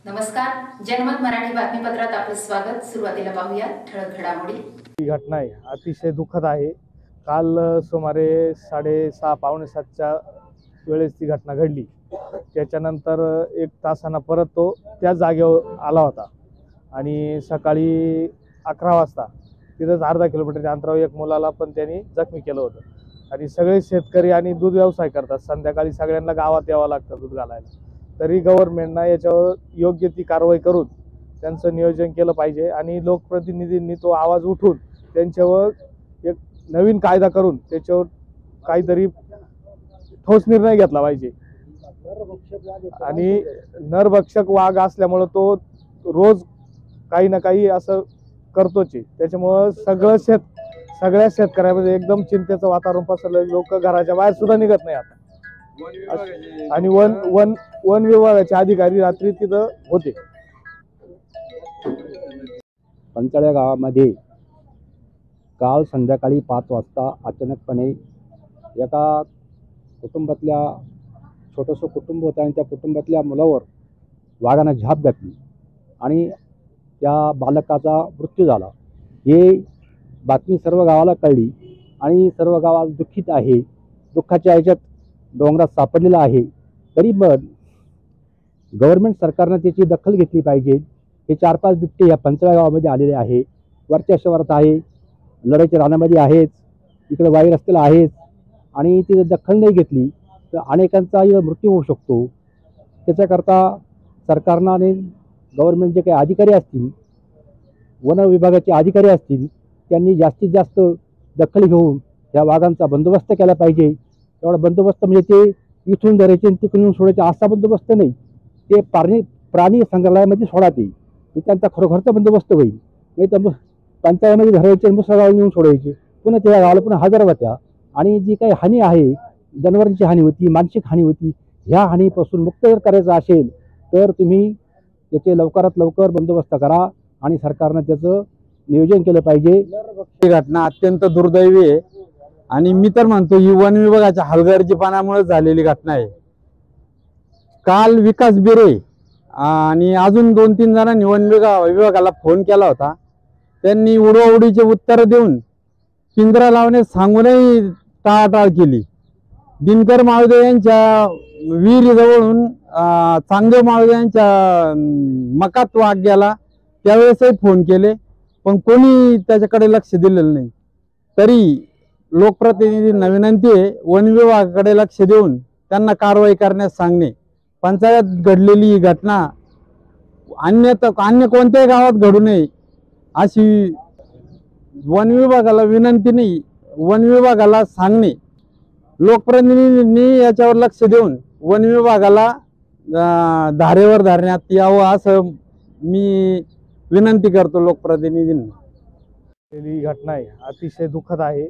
नमस्कार, जनमत मराठी बातमीपत्रात आपले स्वागत। सुरुवातीला पाहूया ठळक घडामोडी। ही घटना आहे अतिशय दुःखद आहे। काल सुमारे 6:30 पावणे 7च्या वेळेस ती घटना घडली। त्याच्यानंतर एक तासांना परत तो त्या जागेवर आला होता आणि सकाळी 11 वाजता तिथंच अर्धा किलोमीटरच्या अंतरावर एक मुलाला पण त्यांनी जखमी केलं होतं। आणि सगळे शेतकरी आणि दूध व्यवसाय करतात, संध्याकाळी सगळ्यांना गावात यावं लागतं दूध घालायला। तरी गव्हर्नमेंटनं याच्यावर योग्य ती कारवाई करून त्यांचं नियोजन केलं पाहिजे आणि लोकप्रतिनिधींनी तो आवाज उठून त्यांच्यावर एक नवीन कायदा करून त्याच्यावर काहीतरी ठोस निर्णय घेतला पाहिजे। आणि नरभक्षक वाघ असल्यामुळे तो रोज काही ना काही असं करतोच आहे। त्याच्यामुळं सगळ्या शेतकऱ्यामध्ये एकदम चिंतेचं वातावरण पसरलं। लोक घराच्या बाहेर सुद्धा निघत नाही आता। आणि वन विभागाचे अधिकारी रात्री तिथं होते। पंचाळ्या गावामध्ये काल संध्याकाळी 5 वाजता अचानकपणे एका कुटुंबातल्या छोटंसं कुटुंब होतं आणि त्या कुटुंबातल्या मुलावर वाघानं झाप घातली आणि त्या बालकाचा मृत्यू झाला। हे बातमी सर्व गावाला कळली आणि सर्व गाव आज दुःखित आहे, दुःखाच्या ह्याच्यात डोंगरात सापडलेला आहे। तरी पण गव्हर्नमेंट सरकारनं त्याची दखल घेतली पाहिजे। हे 4-5 बिबटे या पंचाळ्या गावामध्ये आलेले आहे, वरच्या शहरात आहे, लढाईच्या रानामध्ये आहेत, इकडे वाई रस्त्याला आहेत आणि ती दखल नाही घेतली तर अनेकांचा मृत्यू होऊ शकतो। त्याच्याकरता सरकारनं आणि गव्हर्नमेंटचे काही अधिकारी असतील, वन विभागाचे अधिकारी असतील, त्यांनी जास्तीत जास्त दखल घेऊन या वाघांचा बंदोबस्त केला पाहिजे। एवढा बंदोबस्त म्हणजे ते इथून धरायचे आणि तिकडून सोडायचे असा बंदोबस्त नाही, ते प्राणी संग्रहालयामध्ये सोडायचे, ते त्यांचा खरोखरचा बंदोबस्त होईल। नाही तर पंचायतीमध्ये धरायचे, दुसऱ्या गावाला नेऊन सोडायचे, पुन्हा त्या गावाला पुन्हा हजर होत्या आणि जी काही हानी आहे, जनावरांची हानी होती, मानसिक हानी होती, ह्या हानीपासून मुक्त जर करायचं असेल तर तुम्ही त्याचे लवकरात लवकर बंदोबस्त करा आणि सरकारनं त्याचं नियोजन केलं पाहिजे। ही घटना अत्यंत दुर्दैवी आहे आणि मी तर म्हणतो ही वन विभागाच्या हलगर्जीपणामुळे झालेली घटना आहे। काल विकास बिरे आणि अजून 2-3 जणांनी वन विभागाला फोन केला होता। त्यांनी उडवाउडीचे उत्तर देऊन पिंजरा लावण्यास सांगूनही टाळाटाळ केली। दिनकर माळुदे यांच्या विहिरीजवळून चांगदेव माळुदे यांच्या मकात वाघ गेला, त्यावेळेसही फोन केले पण कोणी त्याच्याकडे लक्ष दिलेलं नाही। तरी लोकप्रतिनिधींना विनंती आहे वन विभागाकडे लक्ष देऊन त्यांना कारवाई करण्यास सांगणे। पंचायत घडलेली ही घटना अन्य कोणत्याही गावात घडू नये अशी वन विभागाला विनंती नाही, वन विभागाला सांगणे। लोकप्रतिनिधींनी याच्यावर लक्ष देऊन वन विभागाला धारेवर धरण्यात यावं असं मी विनंती करतो लोकप्रतिनिधींना। ही घटना आहे अतिशय दुःखद आहे।